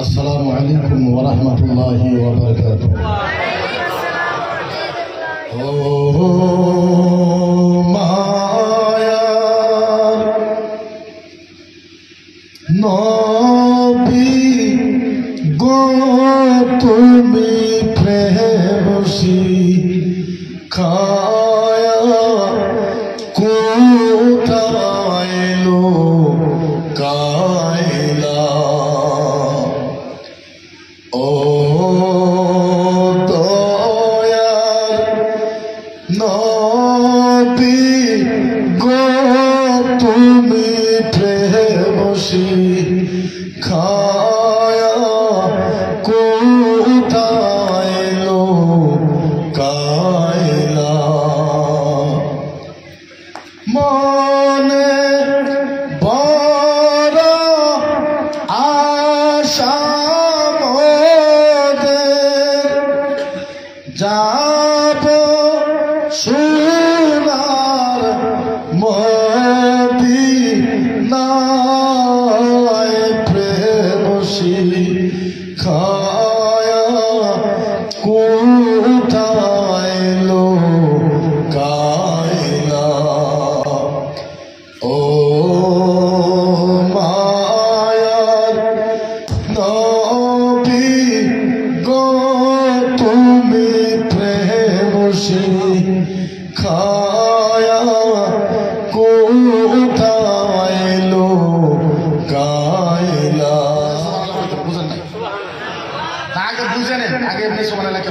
আসসালামু আলাইকুম ওয়া রাহমাতুল্লাহি ওয়া বারাকাতুহু। ও মায়া নবী গো তুমি প্রেম শিখায়া কোথায় লোকাইলা। ও দয়ার নবী গো তুমি প্রেম শিখায়া কোথায় লোকাইলা। মনে বড় আশা যাব সোনার মদিনায় প্রেম শিখায়া কোথায় লোকাইলা। ও মায়ার নবী গো তুমি প্রেম শিখায়া কোথায় লোকাইলা। বুঝেন না? আগে বুঝে নেন, আগে এমনি সময় লাগে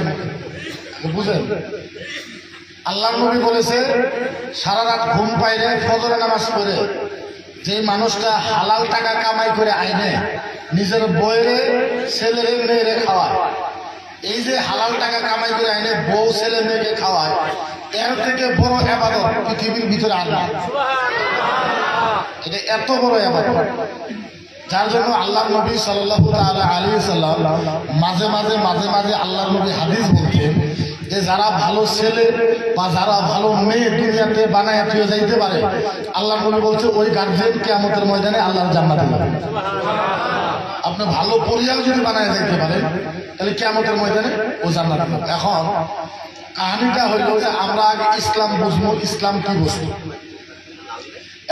বুঝেন। আল্লাহর নবী বলেছে সারা রাত ঘুম পাইলে ফজরের নামাজ পড়ে যে মানুষটা হালাল টাকা কামাই করে আইনে নিজের বউরে ছেলেরে মেয়েরে খাওয়ায়, এই যে হালাল টাকা কামাই করে আইনে বউ ছেলে মেয়েকে খাওয়ায়, এর থেকে বড় ইবাদত পৃথিবীর ভিতরে আর না। এটা এত বড় ইবাদত, যার জন্য আল্লাহর নবী সাল্লাল্লাহু তাআলা আলাইহি ওয়াসাল্লাম মাঝে মাঝে আল্লাহর নবী হাদিস বলতেন যে যারা ভালো ছেলে বা যারা ভালো মেয়ে দুনিয়াতে বানায় ফিরে যাইতে পারে, আল্লাহর নবী বলছে ওই গার্জিয়ান কিয়ামতের ময়দানে আল্লাহর জান্নাতে যাবে। আপনি ভালো পরিবার যদি বানায় যাইতে পারে তাহলে কিয়ামতের ময়দানে ও জান্নাতে যাবে। এখন কাহিনীটা হইল যে আমরা আগে ইসলাম বুঝবো, ইসলাম কি বস্তু।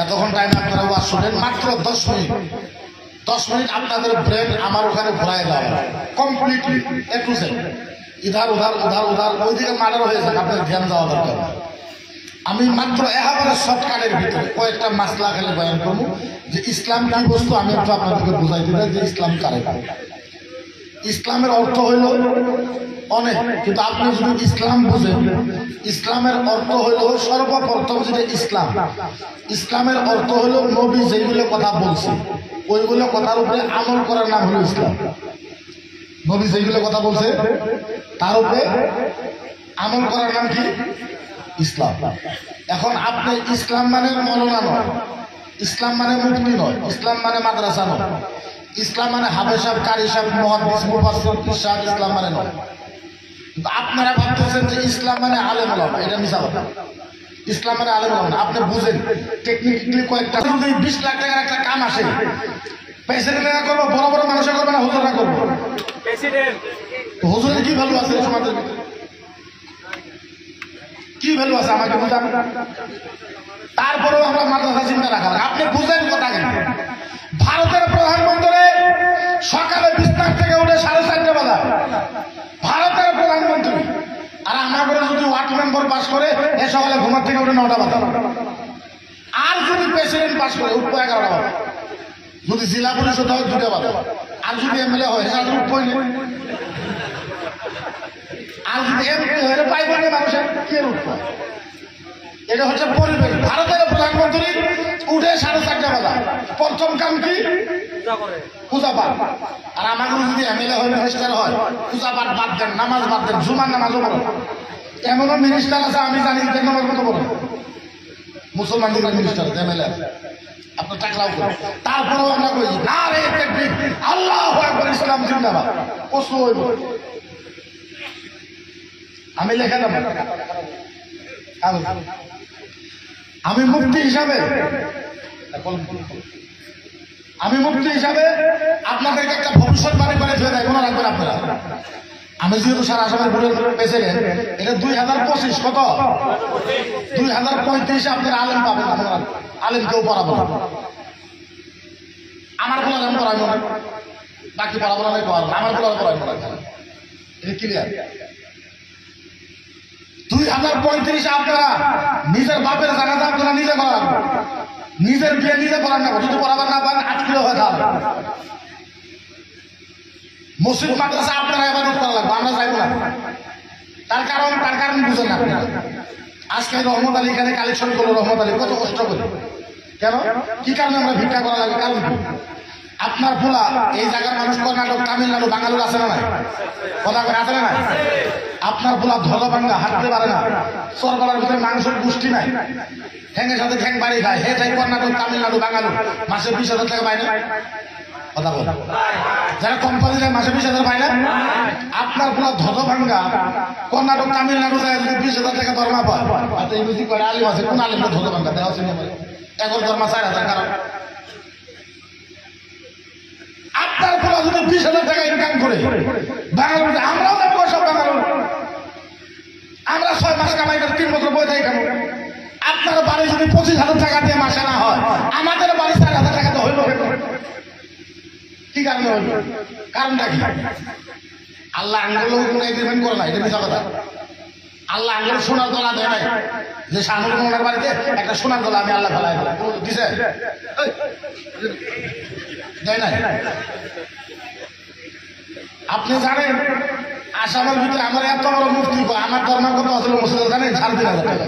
এতক্ষণ টাইম আপনারা ওয়াজ শুনেন, মাত্র 10 মিনিট আপনাদের ব্রেন আমার ওখানে ঘোরায় দেওয়া কমপ্লিটলি এ টু জেড, ইধার উধার ওইদিকে মার্ডার হয়ে যাক, আপনার ধ্যান দেওয়া দরকার। আমি মাত্র একেবারে শর্টকাটের ভিতরে কয়েকটা মাসলা খেলে বয়ান করবো যে ইসলাম কি বস্তু। আমি একটু আপনাদেরকে বুঝাই দিতে যে ইসলাম কারে। ইসলামের অর্থ হইল অনেক, কিন্তু আপনি যদি ইসলাম বুঝেন, ইসলামের অর্থ হইল সর্বপ্রথম যেটা ইসলামের অর্থ হইল নবী যেগুলো কথা বলছে ওইগুলো কথার উপরে আমল করার নাম হলো ইসলাম। নবী যেগুলো কথা বলছে তার উপরে আমল করার নাম কি? ইসলাম। এখন আপনি ইসলাম মানে মৌলানা নয়, ইসলাম মানে মুফতি নয়, ইসলাম মানে মাদ্রাসা নয়, ইসলাম মানে হাফেজ সাহেব, কারি সাহেব, মুহাদ্দিস, মুফাসসির, পীর সাহেব, ইসলাম মানে নয়। কিন্তু আপনারা ভাবতেছেন যে ইসলাম মানে আলেম ওলামা, এটা মিছা কথা। ইসলাম মানে আলেম ওলামা। আপনি বুঝেন টেকনিক্যালি কয়েকটা, যদি 20 লাখ টাকার একটা কাম আসে, প্রেসিডেন্টরা করবো, বড় বড় মানুষের করবে না হুজুররা করবো? হুজুরের কি ভ্যালু আছে সমাজের ভিতরে? কি ভ্যালু আছে আমাকে বুঝান। তারপরেও আমরা মাদ্রাসা চিন্তা রাখা। আপনি বুঝেন কথা কেন? ভারতের প্রধানমন্ত্রী সকালে বিস্তার থেকে উঠে 4:30 বাজায়, ভারতের প্রধানমন্ত্রী। আর আমার ঘরে যদি ওয়ার্ড মেম্বার পাস করে এ সকালে ঘুমার থেকে উঠে 9টা বাজে। আর যদি প্রেসিডেন্ট পাস করে উঠবো 11টা বাজে, যদি জেলা পরিষদ হয় 2টা বাজে, আর যদি এমএলএ হয় সেটা উঠবই না। আর যদি এমপি হয় পাইব না মানুষের কে উঠবো। এটা হচ্ছে পরিবেশ। ভারতের প্রধানমন্ত্রী উঠে 4:30 বাজায়, প্রথম কাম কি? পূজা পাঠ। আর আমাকে যদি এমএলএ হয়, মিনিস্টার হয়, পূজা পাঠ বাদ দেন, নামাজ বাদ দেন, জুমার নামাজও পড়েন। এমনও মিনিস্টার আছে আমি জানি নামাজ মতো পড়েন, মুসলমানদের মিনিস্টার এমএলএ আপনার টাকলাও করেন। তারপরেও আমরা কই না রে তাকবীর, আল্লাহু আকবার, ইসলাম জিন্দাবাদ। প্রশ্ন হইল আমি লেখা দেব, আমি মুফতি হিসাবে আপনাদেরকে একটা ভবিষ্যৎবাণী করে আমি যেহেতু সারা আসামের ভোটের প্রেসিডেন্ট, এটা 2025 কত 2035 আপনার আলেম পাবেন। আপনার আলেম কেউ পড়াবো না, আমার বলা আলেম পড়াবো না, বাকি পড়াবো না, আমার বলা পড়াবো না। এটা ক্লিয়ার। 2035 আপনারা নিজের বাপের জানাজা আপনারা নিজে করান, নিজের বিয়ে নিজে করান না, যদি পড়াবার না পারেন আটকিলো হয়ে যাবে। মসজিদ মাদ্রাসা আপনারা ইবাদত করা লাগবে, আমরা চাইব না। তার কারণ বুঝেন না আপনারা। আজকে রহমত আলী এখানে কালেকশন করলো, রহমত আলী কত কষ্ট করে, কেন কি কারণে আমরা ভিক্ষা করা লাগে? কারণ কি? আপনার পোলা এই জায়গার মানুষ কর্ণাটক, তামিলনাড়ু, বাঙ্গালুর আছে না নাই? কথা করে আছে না নাই? আপনার পোলা ধলা ভাঙ্গা হাঁটতে পারে না, সরকারের ভিতরে মাংসের গোষ্ঠী নাই, ঠ্যাঙের সাথে ঠ্যাং বাড়ি খায়, হে তাই কর্ণাটক, তামিলনাড়ু, বাঙ্গালুর মাসে 20,000 টাকা পায় না? কথা বল, যারা কোম্পানি যায় মাসে 20,000 পায় না? আপনার পোলা ধলা ভাঙ্গা কর্ণাটক, তামিলনাড়ু যায় 20,000 টাকা দরমা পায়। আচ্ছা এই বুঝি করে আলিম আছে, কোন আলিমটা ধলা ভাঙ্গা দেখা হচ্ছে এখন দরমা 4,000। কারণ আপনার পোলা যদি 20,000 টাকা ইনকাম করে বাঙালি, আমরাও যাবো সব বাঙালি, আমরা 6 মাস কামাই করে 3 বছর বই যাই কেন? আপনার বাড়ি যদি 25,000 টাকা দিয়ে মাসে না হয়, আমাদের বাড়ি 4,000 টাকা তো হইল। কি কারণে হইল? কারণটা কি? আল্লাহ আঙ্গুল কোনো এগ্রিমেন্ট করে না, এটা মিথ্যা কথা। আল্লাহ আঙ্গুল সোনার দোলা দেয় নাই যে শাহুর মোহনের বাড়িতে একটা সোনার দোলা আমি আল্লাহ ফেলাই দিছে, দেয় নাই। আপনি জানেন আসামের ভিতরে আমার এত বড় মুফতি, আমার ধর্মের কত আসলে মুসলিম জানেন 3,500 টাকা।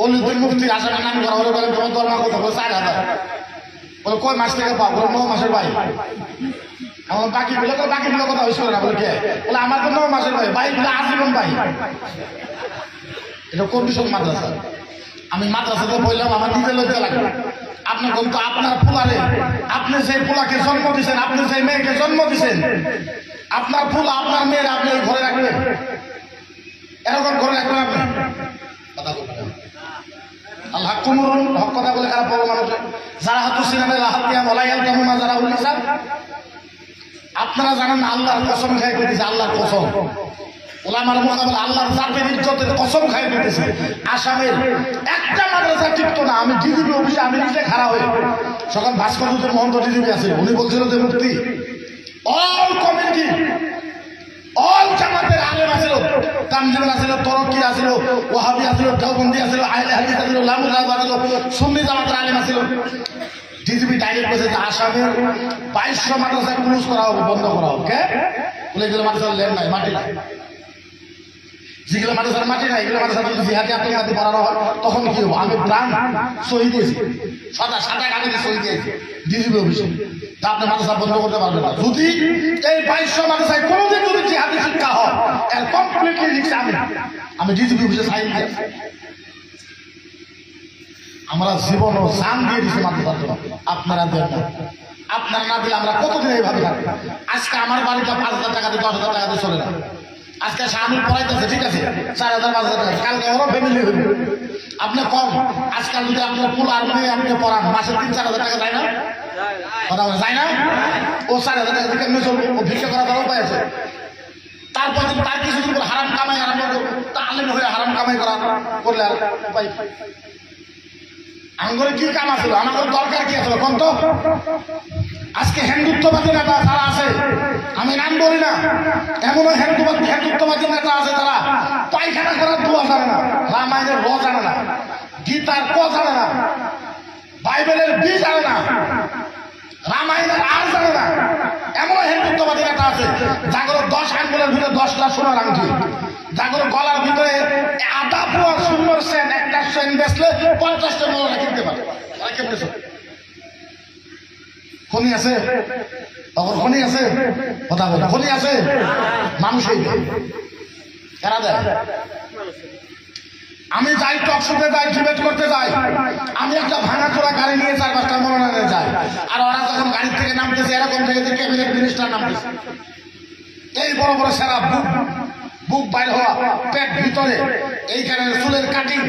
অলিউদ্দিন মুফতি আসামের নাম করা হলে বলে তোমার ধর্মের কত? 4,000। বলে কয় মাস থেকে পাও? বলে 9 মাসের ভাই। আমার বাকি গুলো কথা হয়েছিল না। বলে কে? বলে আমার তো 9 মাসের ভাই, ভাই বলে আজীবন ভাই। এটা কন্ডিশন মাদ্রাসা। আমি মাদ্রাসাতে বললাম আমার নিজের লজ্জা লাগবে। আপনি বলতো আপনার ফুলারে, আপনি সেই ফুলাকে জন্ম দিচ্ছেন, আপনি সেই মেয়েকে জন্ম দিচ্ছেন, আপনার ফুল আপনার মেয়ের আপনি ওই ঘরে রাখবেন, এরকম ঘরে রাখবেন আপনি? কথা বলবেন আল্লাহ কুমরুন হক কথা বলে খারাপ বড় মানুষ যারা হাতু সিনামে লাহাত দিয়া মলাইয়াল কামুমা যারা উল্লিসান। আপনারা জানেন আল্লাহর কসম খাই পেতেছে, আল্লাহর কসম। ওলামার মোকাবেলা আল্লাহর জাতের ইজ্জতের কসম খাই পেতেছে। আসামের একটা মাদ্রাসা টিকতো না। আমি ডিজিপি অফিসে আমি নিজে খাড়া হয়ে সকাল ভাস্কর মহন্ত ডিজিপি আছে, উনি বলছিল যে মুক্তি অল কমিটি, অল জামাতের আলেম আছিল, তামজিল আছিল, তরক্কি আছিল, ওয়াহাবি আছিল, দেওবন্দি আছিল, আহলে হাদিস আছিল, লামুল আজহার আছিল, সুন্নি জামাতের আলেম আছিল। ডিজিপি ডাইরেক্ট বলেছে যে আসামের 2200 মাদ্রাসা ক্লোজ করা হবে, বন্ধ করা হবে। কে বলে? এগুলো মাদ্রাসার ল্যান্ড নাই, মাটি নাই। যেগুলো মাদ্রাসার মাটি নাই, এগুলো মাদ্রাসা যদি জিহাদি আত্মঘাতী পড়ানো হয় তখন কি হবো? আমি প্রাণ শহীদ দিয়েছি, সাদা কাগজে শহীদ দিয়েছি ডিজিপি অফিসে। তা আপনি মাদ্রাসা বন্ধ করতে পারবেন না। যদি এই 2200 মাদ্রাসায় কোনোদিন যদি জিহাদি শিক্ষা হয়, এর কমপ্লিটলি লিখছে আমি ডিজিপি অফিসে সাইন দিই। আমরা জীবন ও জান দিয়ে দিচ্ছি মাদ্রাসার জন্য, আপনারা দেন না। আপনারা না দিলে আমরা কতদিন এইভাবে থাকবো? আজকে আমার বাড়িটা 5,000 টাকা দিয়ে 10,000 টাকা দিয়ে চলে না। আজকে স্বামী পড়াইতেছে, ঠিক আছে, 4,000 5,000 টাকা, কালকে ওরও ফ্যামিলি হইবে। আপনি কম, আজকাল যদি আপনার পুল আর মেয়ে আপনি পড়ান, মাসে 3-4 হাজার টাকা যায় না? কথা বলে যায় না? ও 4,000 টাকা দিয়ে কেমনি চলবে? ও ভিক্ষা করা তার উপায় আছে। তারপর তার কিছুদিন করে হারাম কামাই আরম্ভ করবো, তাহলে হয়ে হারাম কামাই করা করলে আর উপায়। আমার কি কাম আছিল? আমার দরকার কি আছে কোন তো? আজকে হিন্দুত্ববাদী নেতা যারা আছে, আমি নাম বলি না, এমনও হিন্দুত্ববাদী নেতা আছে যারা পায়খানা করার দোয়া জানে না, রামায়ণের র জানে না, গীতার ক জানে না, বাইবেলের বি জানে না, রামায়ণের আর জানে না। এমন হিন্দুত্ববাদী নেতা আছে যাগুলো 10 আঙ্গুলের ভিতরে 10টা সোনার আংটি, যাগুলো গলার ভিতরে আধা পোয়া সুন্দর সেন, একটা সেন বেচলে 50টা মৌলানা কিনতে পারে। তারা কেমনে চলে? খনি আছে, তখন খনি আছে, কথা বলে খনি আছে, মানুষই এরা দেয়। আমি যাই টকশোতে যাই, ডিবেট করতে যাই, আমি একটা ভাঙা চোরা গাড়ি নিয়ে 4-5টা মনোনয়নে যাই, আর ওরা যখন গাড়ির থেকে নামতেছে এরকম থেকে যে ক্যাবিনেট মিনিস্টার নামতেছে, এই বড় বড় সেরা বুক বাইর হওয়া, পেট ভিতরে, এইখানে চুলের কাটিং,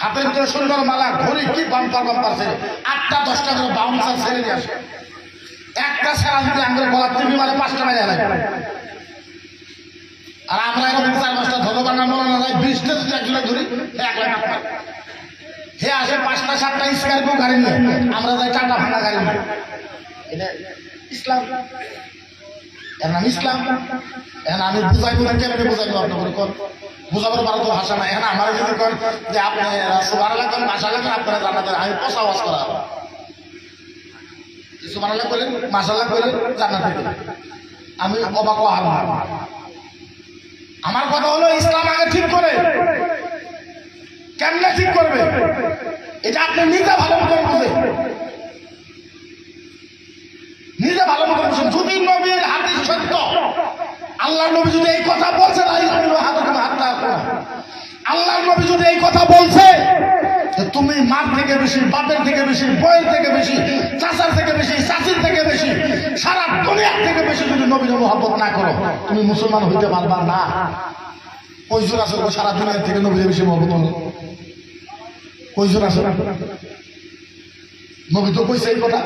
হাতের ভিতরে সুন্দর মালা, ঘড়ি কি বাম্পার ছেড়ে 8টা-10টা করে বাউন্সার ছেড়ে দিয়ে আসে। একটা সেরা যদি আঙ্গুলে গলা টিভি মারে 5টা বাজে লাগে। আর আমরা এরকম 4-5টা ধর্মবাঙ্গা মৌলানা যাই 20টা যদি একজনে ধরি 1 লাখ টাকা হে আসে 5টা-7টা স্করপিও গাড়ি নিয়ে আমরা যাই টাটা ভাঙা গাড়ি নিয়ে এটা ইসলাম এর নাম ইসলাম এখন আমি বুঝাইবো না কেমনে বুঝাইবো আপনার কোন বুঝাবার পারো তো ভাষা না এখন আমার যদি কন যে আপনি সুবহানাল্লাহ কোন ভাষা লাগেন আপনারা জান্নাতের আমি পোষা ওয়াজ করা সুবহানাল্লাহ বলেন মাশাআল্লাহ বলেন জান্নাতে আমি অবাক হওয়ার না আমার কথা হলো ইসলাম আগে ঠিক করে কেমনে ঠিক করবে এটা আপনি নিজে ভালো করে বুঝে নিজে ভালো মতো বুঝুন যদি নবীর হাদিস সত্য আল্লাহ নবী যদি এই কথা বলছে আল্লাহ নবী যদি এই কথা বলছে তুমি মার থেকে বেশি বাপের থেকে বেশি বইয়ের থেকে বেশি চাচার থেকে বেশি চাচির থেকে বেশি সারা দুনিয়ার থেকে বেশি যদি নবীর মহব্বত না করো তুমি মুসলমান হইতে পারবা না কয়জন আছে সারা দুনিয়ার থেকে নবীর বেশি মহব্বত করো কয়জন আছে নবী তো কইছে এই কথা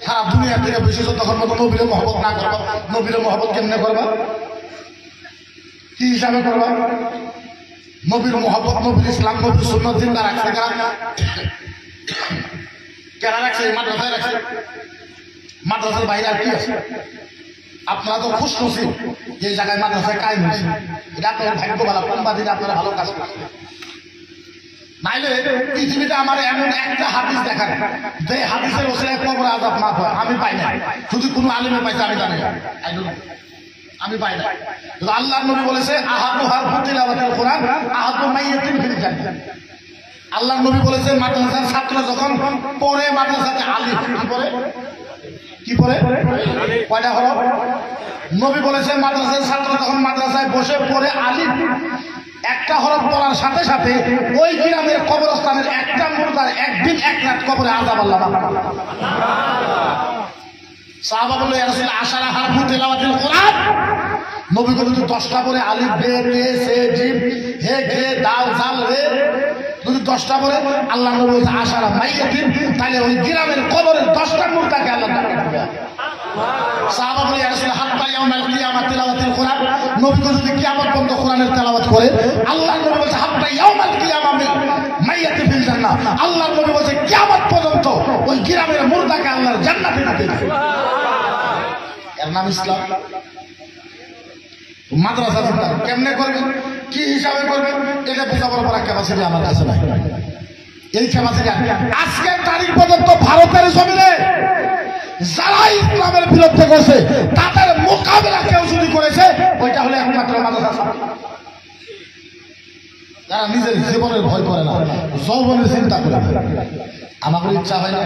সারা দুনিয়া থেকে বেশি তখন মতো নবীর মহব্বত না করবা নবীর মহব্বত কেমনে করবা কি হিসাবে করবা নবীর মহব্বত নবীর ইসলাম নবীর সুন্নাত জিন্দা রাখছে কেন রাখছে মাদ্রাসায় রাখছে মাদ্রাসার বাইরে আর কি আছে আপনারা তো খুশ নসিব যে জায়গায় মাদ্রাসায় কায়েম হয়েছে এটা আপনার ভাগ্য ভালো কোনবা দিন আপনারা ভালো কাজ করছেন নাইলে পৃথিবীতে আমার এমন একটা হাদিস দেখান যে হাদিসের ওসিলায় কবর আযাব মাফ হয় আমি পাই না যদি কোনো আলেমে পাইছে আমি জানি না আমি পাই না কিন্তু আল্লাহর নবী বলেছে আহাদু হারফু তিলাওয়াতিল কোরআন আহাদু মাইয়াতিন ফিল জান্নাহ আল্লাহর নবী বলেছে মাদ্রাসার ছাত্র যখন পড়ে মাদ্রাসাতে আলিফ কি পড়ে কয়টা হরফ নবী বলেছে মাদ্রাসার ছাত্র যখন মাদ্রাসায় বসে পড়ে আলিফ একটা হরফ পড়ার সাথে সাথে ওই গ্রামের কবরস্থানের একটা মুর্দার একদিন 1 রাত কবরে আযাব আল্লাহ সাহাবা বলল ইয়া রাসূলুল্লাহ আশারা হারফু তিলাওয়াতিল কোরআন নবী বলল 10টা পড়ে আলিফ বে তে সে জিম হে গে দাল জাল রে যদি 10টা পড়ে আল্লাহ নবী বলছে আশারা মাইয়াতিন তাহলে ওই গ্রামের কবরের 10টা মুর্দাকে আল্লাহ দিবে সাহাবা বলে ইয়া রাসূলুল্লাহ হাত্তা ইয়াউমাল কিয়ামাত তিলাওয়াতিল কোরআন নবী যদি কিয়ামত পর্যন্ত কোরআনের তেলাওয়াত করে আল্লাহ নবী বলছে হাত্তা ইয়াউমাল কিয়ামাত মাইয়াতি ফিল জান্নাহ আল্লাহ নবী বলছে কিয়ামত পর্যন্ত ওই গ্রামের মুর্দাকে আল্লাহর জান্নাতে দিবে এর নাম ইসলাম মাদ্রাসা কেমনে করবেন কি হিসাবে করবেন এটা বোঝাবার পর ক্যাপাসিটি আমার কাছে নাই এই ক্যাপাসিটি আজকের তারিখ পর্যন্ত ভারতের জমিনে যারা ইসলামের বিরুদ্ধে করছে তাদের মোকাবিলা কেউ যদি করেছে ওইটা হলো একমাত্র মাদ্রাসা যারা নিজের জীবনের ভয় করে না যৌবনের চিন্তা করে আমাদের ইচ্ছা হয় না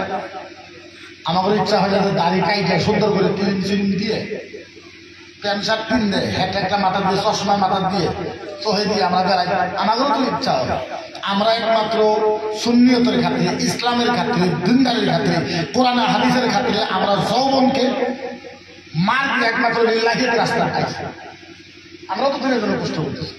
আমাদের ইচ্ছা হয় না যে দাড়ি কাইটে সুন্দর করে ক্লিন চিন দিয়ে প্যান্ট শার্ট কিনে একটা মাথা দিয়ে চশমা মাথা দিয়ে চোহে দিয়ে আমরা বেড়াই আমাদেরও তো ইচ্ছা হয় আমরা একমাত্র সুন্নিয়তের খাতিরে ইসলামের খাতিরে দিনদারের খাতিরে কোরআন হাদিসের খাতিরে আমরা যৌবনকে মার দিয়ে একমাত্র লিল্লাহির রাস্তা খাইছি আমরাও তো দিনের জন্য কষ্ট করতেছি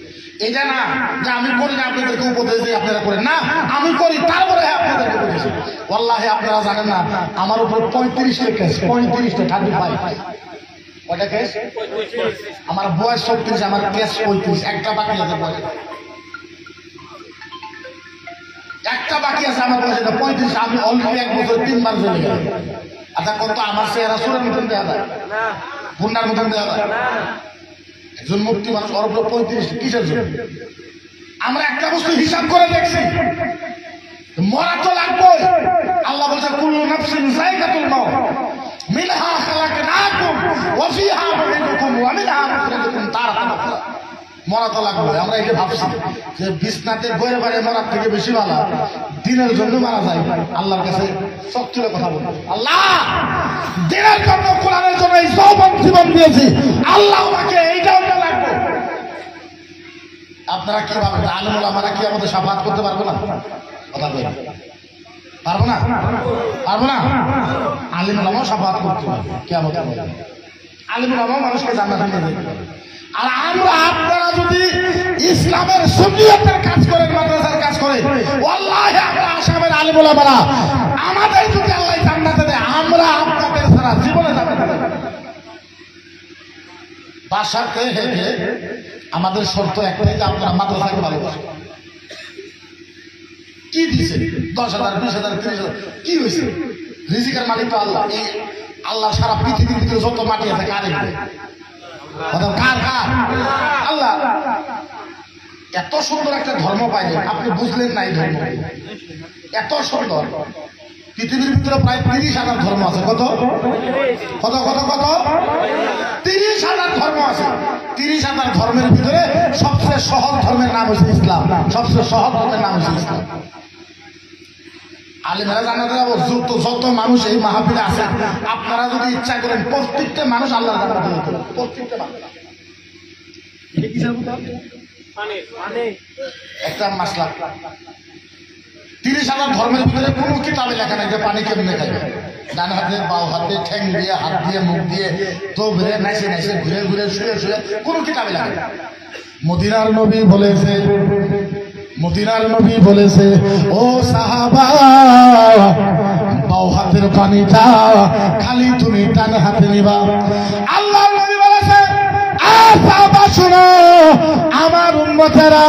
এটা না যে আমি করি না আপনাদেরকে উপদেশ দিই আপনারা করেন না আমি করি তারপরে আপনাদেরকে বলেছি ওয়াল্লাহি আপনারা জানেন না আমার উপর 35টা কেস 35টা 35 কয়টা কেস আমার বয়স 36 আমার কেস 35 একটা বাকি আছে বয়স একটা বাকি আছে আমার বয়স 35 আমি অলরেডি 1 বছর 3 বার জেলে গেলাম আচ্ছা কত আমার চেহারা সুরের মতন দেওয়া যায় না গুন্ডার মতন দেওয়া যায় না একজন মুক্তি মানুষ অরব 35 কিসের জন্য আমরা একটা বস্তু হিসাব করে দেখছি মরা তো লাগবে আল্লাহ বলছে কুল্লু নাফসিন যায়কাতুল মাউত মিনহা খালাকনাকুম ওয়া ফিহা নুঈদুকুম ওয়া মিনহা নুখরিজুকুম তারাতান উখরা মরা তো লাগবে আমরা এটা ভাবছি যে বিছনাতে বইরে বাইরে মরার থেকে বেশি ভালো দিনের জন্য মারা যায় আল্লাহর কাছে সত্যি কথা বলি আল্লাহ দিনের জন্য কোরআনের জন্য এই যৌবন জীবন দিয়েছি আল্লাহ আমাকে এইটাও না লাগবে আপনারা কি ভাবেন আলেম ওলামারা কি আমাদের শাফাআত করতে পারবে না কথা বলেন পারবো না পারবো না আলেম ওলামাও শাফাআত করতে পারবে কিয়ামত আলেম ওলামাও মানুষকে জান্নাতে নিয়ে যাবে আর আমরা আপনারা যদি ইসলামের সুন্নিয়তের কাজ করেন মাদ্রাসার কাজ করেন ওয়াল্লাহি আমরা আসামের আলেম ওলামারা আমাদের যদি আল্লাহ জান্নাতে দেয় আমরা আপনাদের সারা জীবনে জান্নাতে দেব বাসাতে হেঁটে আমাদের শর্ত একটাই, আপনারা মাদ্রাসাকে ভালোবাসেন। কি দিছে 10,000 20,000 30,000 কি হয়েছে? রিজিকের মালিক তো আল্লাহ। এই আল্লাহ সারা পৃথিবীর ভিতরে যত মাটি আছে কার কার কার? আল্লাহ। এত সুন্দর একটা ধর্ম পাইলেন, আপনি বুঝলেন না এই ধর্ম এত সুন্দর। পৃথিবীর ভিতরে প্রায় 30,000 ধর্ম আছে। কত কত কত কত 30,000 ধর্ম আছে। 30,000 ধর্মের ভিতরে সবচেয়ে সহজ ধর্মের নাম হচ্ছে ইসলাম। সবচেয়ে সহজ ধর্মের নাম হচ্ছে ইসলাম। আলেমেরা জান্নাতে যাবো। যত মানুষ এই মাহফিলে আছে, আপনারা যদি ইচ্ছা করেন প্রত্যেকটা মানুষ আল্লাহ জান্নাতে যেতে পারে। প্রত্যেকটা মানুষ। একটা মাসলা 30,000 ধর্মের ভিতরে কোনো কিতাবে লেখা নাই যে পানি কেমনে খাইবে। ডান হাতে বাও হাতে ঠ্যাং দিয়ে হাত দিয়ে মুখ দিয়ে তো ঘুরে নাইছে নাইছে ঘুরে ঘুরে শুয়ে শুয়ে কোনো কিতাবে লেখা নাই। মদিনার নবী বলেছে, মদিনার নবী বলেছে, ও সাহাবা বাও হাতের পানিটা খালি তুমি ডান হাতে নিবা। আল্লাহ নবী বলেছে, সাহাবা শোনো, আমার উম্মতেরা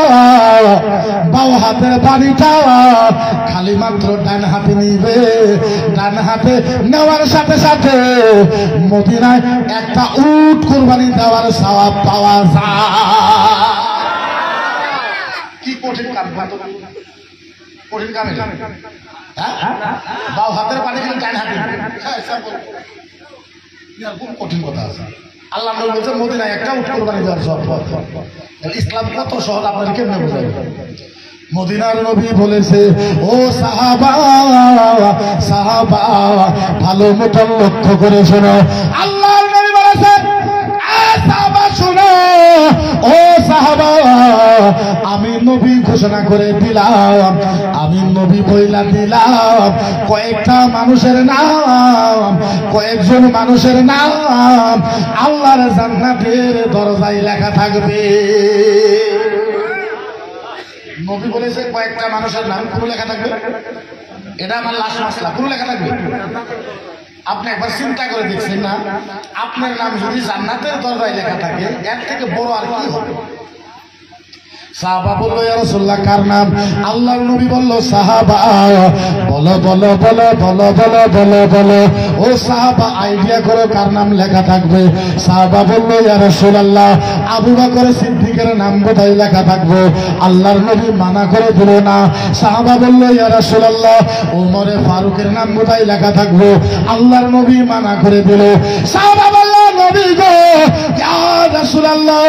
বাও হাতের পানিটা খালি মাত্র ডান হাতে নিবে। ডান হাতে নেওয়ার সাথে সাথে মদিনায় একটা উট কুরবানি দেওয়ার সওয়াব পাওয়া যায়। কি কঠিন কাম, কঠিন কাম এটা। বাও হাতের পানি কিন্তু ডান হাতে, কোন কঠিন কথা আছে? আল্লাহ নবী বলছেন মদিনায় একটা উট কুরবানি দেওয়ার সওয়াব। ইসলাম কত সহজ আপনারা কেমনে বুঝাবেন? মদিনার নবী বলেছে, ও সাহাবা সাহাবা ভালো মতন লক্ষ্য করে শোনো। আল্লাহর নবী বলেছে, সাহাবা শোনো, ও সাহাবা আমি নবী ঘোষণা করে দিলাম, আমি নবী বইলা দিলাম কয়েকটা মানুষের নাম, কয়েকজন মানুষের নাম আল্লাহর জান্নাতের দরজায় লেখা থাকবে। নবী বলেছে কয়েকটা মানুষের নাম কোন লেখা থাকবে? এটা আমার লাস্ট মাসলা। কোন লেখা থাকবে? আপনি একবার চিন্তা করে দেখছেন না, আপনার নাম যদি জান্নাতের দরজায় লেখা থাকে এর থেকে বড় আর কি হবে? সাহাবা বলল, ইয়া রাসূলুল্লাহ কার নাম? আল্লাহর নবী বলল, সাহাবা বলো বলো বলো বলো বলো বলো বলো। ও সাহাবা আইডিয়া করো কার নাম লেখা থাকবে? সাহাবা বলল, ইয়া রাসূলুল্লাহ আবু বকর সিদ্দিকের নাম বোধহয় লেখা থাকবে। আল্লাহর নবী মানা করে দিল না। সাহাবা বলল, ইয়া রাসূলুল্লাহ ওমরে ফারুকের নাম বোধহয় লেখা থাকবে। আল্লাহর নবী মানা করে দিল। সাহাবা বলল, নবী গো ইয়া রাসূলুল্লাহ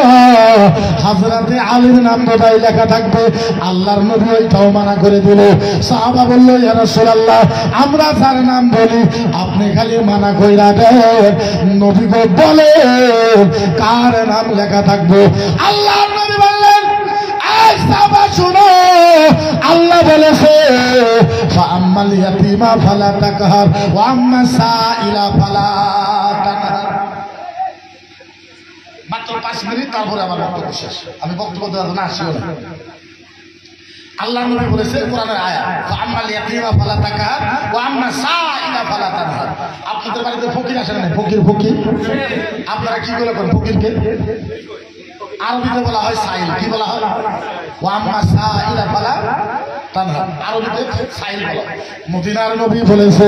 হযরতে আলীর নাম বোধহয় লেখা থাকবে। আল্লাহর নবী ওইটাও মানা করে দিল। সাহাবা বলল, ইয়া রাসূলুল্লাহ আমরা যার নাম বলি আপনি খালি মানা কইরা দেন, নবী গো বলেন কার নাম লেখা থাকবে? আল্লাহর নবী বললেন, এই সাহাবা শুনো, আল্লাহ বলেছে ফাআম্মাল ইয়াতীমা ফালা তাকহার ওয়া আম্মা সাইলা ফালা তানহার। মাত্র 5 মিনিট, তারপরে আমার বক্তব্য শেষ। আমি বক্তব্য দেওয়ার জন্য আসিও না। আল্লাহ নবী বলেছে কোরআনের আয়াত, ফাআম্মাল ইয়াতীমা ফালা তাকহার ওয়া আম্মা সাইলা ফালা তানহার। আপনাদের বাড়িতে ফকির আসে না? ফকির ফকির আপনারা কি বলে কোন ফকিরকে? আরবিতে বলা হয় সাইল। কি বলা হয়? ওয়া আম্মা সাইলা ফালা তানহার। আরবিতে সাইল বলা। মদিনার নবী বলেছে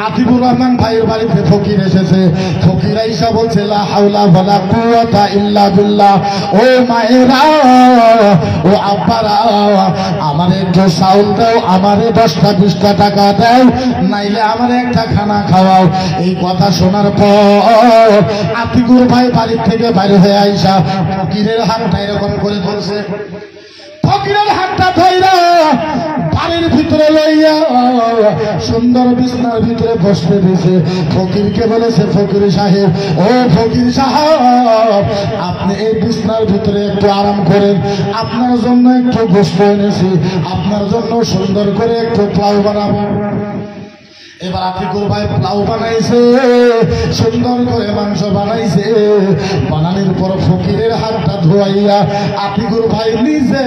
আতিবুর রহমান ভাইয়ের বাড়িতে ফকির এসেছে। ফকির আইসা বলছে লা হাওলা ওয়ালা কুওয়াতা ইল্লা বিল্লাহ। ও মায়েরা, ও আব্বারা, আমারে একটু চাউল দাও, আমারে 10টা 20টা টাকা দাও, নাইলে আমারে একটা খানা খাওয়াও। এই কথা শোনার পর আতিকুর ভাই বাড়ির থেকে বাইরে হয়ে আইসা ফকিরের হাতটা এরকম করে ধরছে। ফকিরের হাতটা ধইরা বাড়ির ভিতরে লইয়া সুন্দর বিছনার ভিতরে বসতে দিয়েছে। ফকিরকে বলেছে, ফকির সাহেব, ও ফকির সাহেব আপনি এই বিছনার ভিতরে একটু আরাম করেন, আপনার জন্য একটু গোশত এনেছি, আপনার জন্য সুন্দর করে একটু পোলাও বানাবো। এবার আতিকুর ভাই পোলাও বানাইছে, সুন্দর করে মাংস বানাইছে। বানানোর পর ফকিরের হাতটা ধোয়াইয়া আতিকুর ভাই নিজে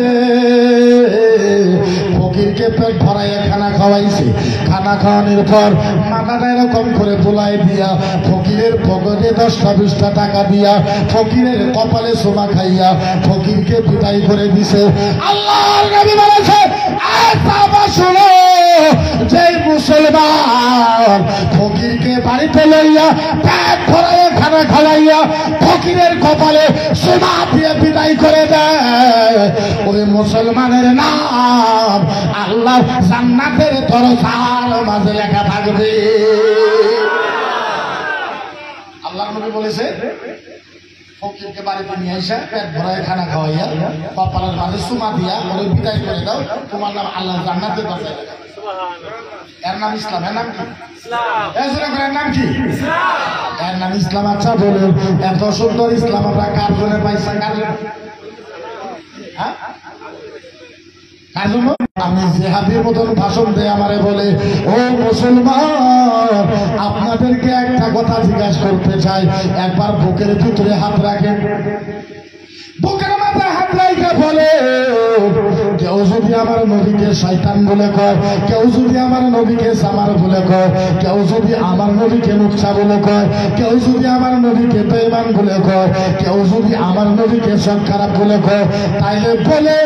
ফকিরকে পেট ভরাইয়া খানা খাওয়াইছে। খানা খাওয়ানোর পর মাথাটা এরকম করে বুলাই দিয়া ফকিরের পকেটে 10-20 টাকা দিয়া ফকিরের কপালে সোমা খাইয়া ফকিরকে বিদায় করে দিছে। আল্লাহর নবী বলেছে, শোনো, যে মুসলমান ফকিরকে বাড়িতে লইয়া পেট ভরাইয়া খানা খাওয়াইয়া ফকিরের কপালে সোমা দিয়ে বিদায় করে দেয়, ওই মুসলমানের নাম আল্লাহ জান্নাতের দরজার মাঝে লেখা থাকবে। আল্লাহর নবী বলেছে, ফকিরকে বাড়িতে নিয়ে আসা পেট ভরায় খানা খাওয়াইয়া কপালের মাঝে সুমা দিয়া ওরে বিদায় করে দাও, তোমার নাম আল্লাহ জান্নাতের দরজায় লেখা। এর নাম ইসলাম। এর নাম কি? এর নাম কি? এর নাম ইসলাম। আচ্ছা বলুন, এত সুন্দর ইসলাম আমরা কার জন্য পাইছি? আমি জেহাদের মতন ভাষণ দিয়ে আমারে বলে, ও মুসলমান, আপনাদেরকে একটা কথা জিজ্ঞাসা করতে চাই। একবার বুকের ভিতরে হাত রাখেন, বুকের মাথায় হাত রাখে বলে, কেউ যদি আমার নবীকে শয়তান বলে কয়, কেউ যদি আমার নবীকে সামার বলে কয়, কেউ যদি আমার নবীকে মুচ্ছা বলে কয়, কেউ যদি আমার নবীকে বেঈমান বলে কয়, কেউ যদি আমার নবীকে সব খারাপ বলে কয়, তাইলে বলে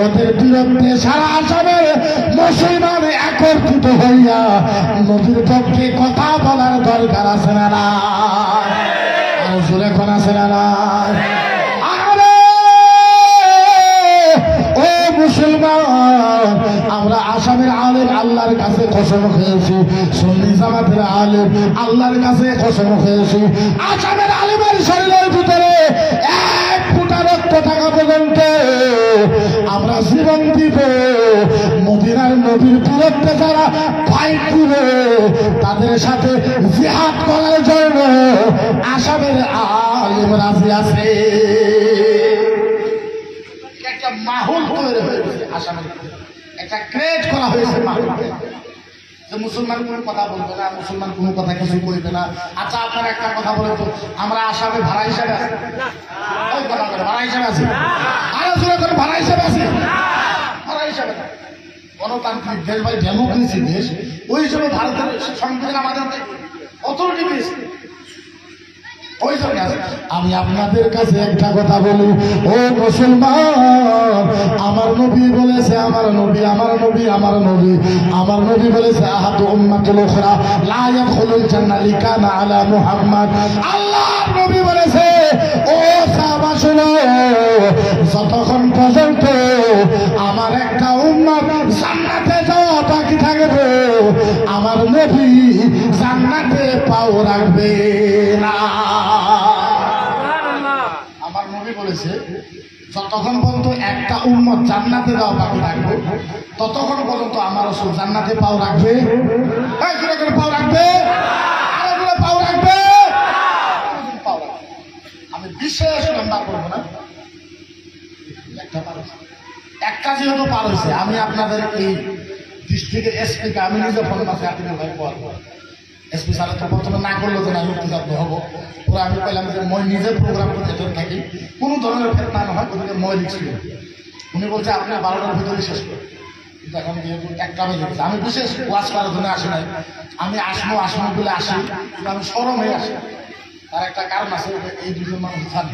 ওদের বিরুদ্ধে সারা আসামের মুসলমান একত্রিত হইয়া নবীর পক্ষে কথা বলার দরকার আছে না না? আর জোরে কোন আছে না না? মুসলমান, আমরা আসামের আলেম আল্লাহর কাছে কসম খেয়েছি, সুন্নি জামাতের আলেম আল্লাহর কাছে কসম খেয়েছি, আসামের আলেমের শরীরের ভিতরে 1 ফোঁটা রক্ত থাকা পর্যন্ত আমরা জীবন দিব। মদিনার নবীর বিরুদ্ধে যারা ফাইট দিবে তাদের সাথে জিহাদ করার জন্য আসামের আলেম রাজি আছে। মাহৌল তৈরি হয়েছে আসামের, একটা ক্রিয়েট করা হয়েছে মাহৌল, যে মুসলমান কোনো কথা বলবে না, মুসলমান কোনো কথা কিছু বলবে না। আচ্ছা আপনার একটা কথা বলে তো, আমরা আসামে ভাড়া হিসাবে আছি? ভাড়া হিসাবে আছি? আরো জোরে করে ভাড়া হিসাবে আছি? ভাড়া হিসাবে না। গণতান্ত্রিক দেশ ভাই, ডেমোক্রেসি দেশ, ওই জন্য ভারতের সংবিধান আমাদের অথরিটি দিয়েছে। আমি আপনাদের কাছে একটা কথা বলি, ও মুসলমান, আমার নবী বলেছে, আমার নবী আমার নবী আমার নবী আমার নবী বলেছে, আহাদু উম্মাতুল উখরা লা ইয়াদখুলুল জান্নাহ লিকানা আলা মুহাম্মদ। আল্লাহর নবী বলেছে, ও সাহাবা শুনো, যতক্ষণ পর্যন্ত আমার একটা উম্মত জান্নাতে যাওয়া বাকি থাকবে, আমার নবী জান্নাতে পাও রাখবে না। আমার নবী বলেছে, যতক্ষণ পর্যন্ত একটা উম্মত জান্নাতে যাওয়া বাকি থাকবে, ততক্ষণ পর্যন্ত আমার রাসূল জান্নাতে পাও রাখবে। পাও রাখবে, পাও রাখবে। আমি বিশেষ লম্বা করবো না, একটা যেহেতু পার হয়েছে, আমি আপনাদের এই ডিস্ট্রিক্টের এসপিকে আমি নিজে ফোন মাসে আপনি ভাই পাওয়ার এসপি স্যার তো প্রথমে না করলো যে আমি মুক্তিযুদ্ধ হবো, পুরো আমি কইলাম যে মই নিজে প্রোগ্রাম করতে থাকি, কোনো ধরনের ফেতনা না হয়, ওদিকে মই লিখছিল। উনি বলছে আপনি 12টার ভিতরে শেষ করুন, কিন্তু এখন যেহেতু 1টা বেজে গেছে, আমি বিশেষ ওয়াশ করার জন্য আসি নাই, আমি আসবো বলে আসি, কিন্তু আমি সরম হয়ে আসি। তার একটা কারণ আছে, এই দুজন মানুষ জানে,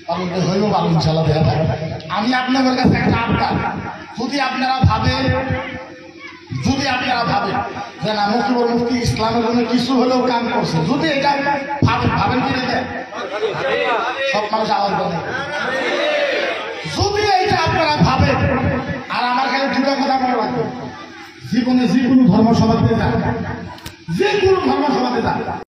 কারণ হইব ভালো ইনশাল্লাহ দেখা থাকে। আমি আপনাদের কাছে একটা আবদার, যদি আপনারা ভাবেন যে না মুক্তিবর মুফতি ইসলামের জন্য কিছু হলেও কাম করছে, যদি এটা ভাবেন কি দেখে সব মানুষ আওয়াজ বলে, যদি এইটা আপনারা ভাবেন, আর আমার কাছে 2টা কথা মনে রাখবেন, জীবনে যে কোনো ধর্মসভাতে যান, যে কোনো ধর্মসভাতে যান,